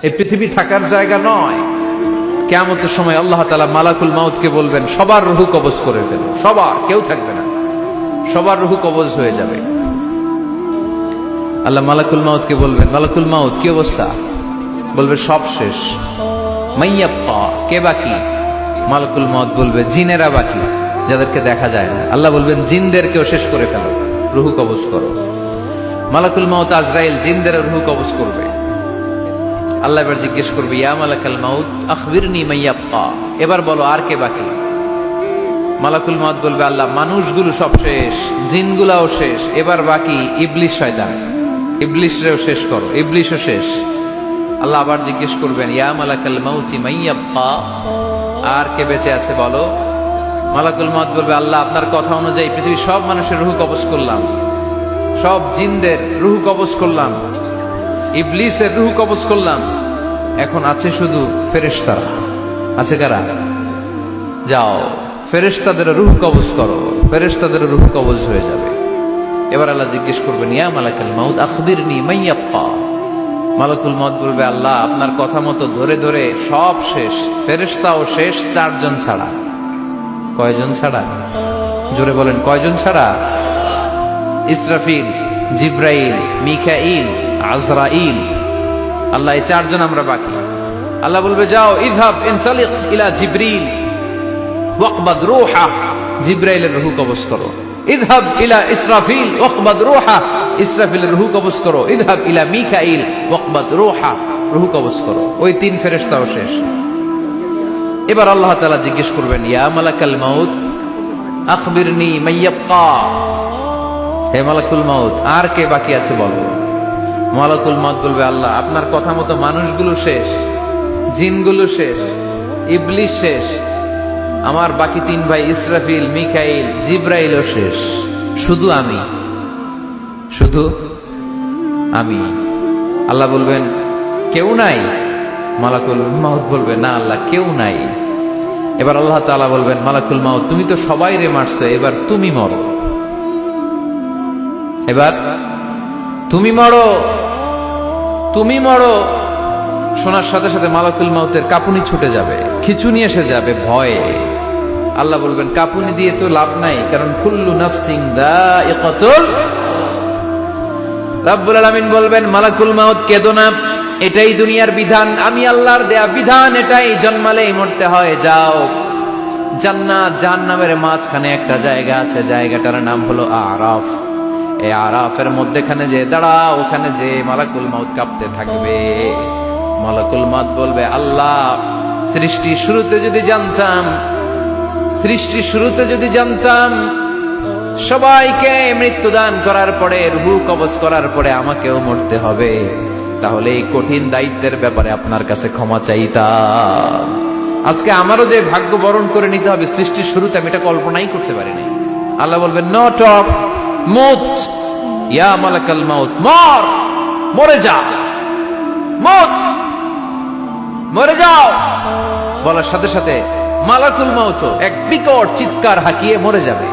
এই পৃথিবী থাকার জায়গা নয়। কিয়ামতের সময় আল্লাহ তাআলা মালাকুল মাউতকে বলবেন সবার রূহ কবজ করে ফেলো, সবার, কেউ থাকবে না, সবার রূহ কবজ হয়ে যাবে। আল্লাহ মালাকুল মাউতকে বলবেন, মালাকুল মাউত কি অবস্থা? বলবে সব শেষ। মাইয়াব্বা, কে বাকি? মালাকুল মাউত বলবে জিনেরা বাকি, যাদেরকে দেখা যায় না। আল্লাহ বলবেন জিনদেরকেও শেষ করে ফেলো, রূহ কবজ করো। মালাকুল মাউত আজরাইল জিনদের রূহ কবজ করবে। আল্লাহ এবার জিজ্ঞেস করবে, ইয়া মালাকাল মাউত আখবিরনি মাইয়াব্বা, এবার বলো আর কে বাকি? মালাকুল মাউত বলবে, আল্লাহ মানুষগুলো সব শেষ, জিনগুলাও শেষ, এবার বাকি ইবলিশ শয়তান, ইবলিশরেও শেষ করো, ইবলিশও শেষ। আল্লাহ আবার জিজ্ঞেস করবেন, ইয়া মালাকাল মাউতি মাইয়াব্বা, আর কে বেঁচে আছে বলো? মালাকুল মাউত বলবে, আল্লাহ আপনার কথা অনুযায়ী পৃথিবীর সব মানুষের রূহ কবজ করলাম, সব জিনদের রূহ কবজ করলাম, ইবলিসের রূহ কবজ করলাম, এখন আছে শুধু ফেরেশতারা। আছে কারা? যাও ফেরেশতাদের রূহ কবজ করো, ফেরেশতাদের রূহ কবজ হয়ে যাবে। এবার আল্লাহ জিজ্ঞেস করবেন, ইয়া মালাকাল মাউত আখবিরনি মাইয়াব্বা। মালাকুল মাউত বলবে, আল্লাহ আপনার কথা মতো ধরে ধরে সব শেষ, ফেরেশতাও শেষ, 4 জন ছাড়া। কয়জন ছাড়া? জোরে বলেন, কয়জন ছাড়া? ইসরাফিল, জিব্রাইল, মিকাইল, আজরাইল। আল্লাহ এই 4 জন আমরা বাকি। আল্লাহ বলবে, যাও ইযহাব ইনতালিক ইলা জিবরিল ওয়াকবাদ রূহা, জিব্রাইলের রূহ কবজ করো। ইযহাব ইলা ইসরাফিল ওয়াকবাদ রূহা, ইসরাফিলের রূহ কবজ করো। ইযহাব ইলা মিকাইল ওয়াকবাদ রূহা, রূহ কবজ করো। ওই 3 ফেরেশতাও শেষ। এবার আল্লাহ তাআলা জিজ্ঞেস করবেন, ইয়া মালাকাল মাউত আখবিরনি মাইয়াব্বা, হে মালাকুল মাউত আর কে বাকি আছে বলো? মালাকুল মাউত বলবে, আল্লাহ আপনার কথা মতো মানুষগুলো শেষ, জিনগুলো শেষ, ইবলিশ শেষ, আমার বাকি 3 ভাই ইসরাফিল, মিকাইল, জিব্রাইলও শেষ, শুধু আমি, শুধু আমি। আল্লাহ বলবেন, কেউ নাই? মালাকুল মাউত বলবে, না আল্লাহ কেউ নাই। এবার আল্লাহ তাআলা বলবেন, মালাকুল মাউত তুমি তো সবাই রে মারছো, এবার তুমি মরো, এবার তুমি মরো, তুমি মরো। শোনার সাথে সাথে মালাকুল মাউতের কাঁপুনি ছুটে যাবে, খিঁচুনি এসে যাবে ভয়ে। আল্লাহ বলবেন, কাঁপুনি দিয়ে তো লাভ নাই, কারণ কুল্লু নাফসিন যায়িকাতুল। রব্বুল আলামিন বলবেন, মালাকুল মাউত কেঁদো না, এটাই দুনিয়ার বিধান, আমি আল্লাহর দেয়া বিধান, এটাই জন্মালেই মরতে হয়। যাও, জান্নাত জাহান্নামের মাঝখানে একটা জায়গা আছে, জায়গাটার নাম হলো আরাফ। এই আরাফের মধ্যখানে যে দাঁড়াও, ওখানে যে মালাকুল মাউত কাঁপতে থাকবে। মালাকুল মাউত বলবে, আল্লাহ সৃষ্টি শুরুতে যদি জানতাম, সৃষ্টি শুরুতে যদি জানতাম সবাইকে মৃত্যুদান করার পরে, রূহ কবজ করার পরে আমাকেও মরতে হবে, তাহলে এই কঠিন দায়িত্বের ব্যাপারে আপনার কাছে ক্ষমা চাইতাম। আজকে আমারও যে ভাগ্য বরণ করে নিতে হবে সৃষ্টির শুরুতে, আমি এটা কল্পনাই করতে পারিনি। আল্লাহ বলবেন, নো টক, মুত, ইয়া মালাকাল মাউত, মর, মরে যা, মুত, মরে যাও। বলার সাথে সাথে মালাকুল মাউত এক বিকট চিৎকার হাঁকিয়ে মরে যাবে।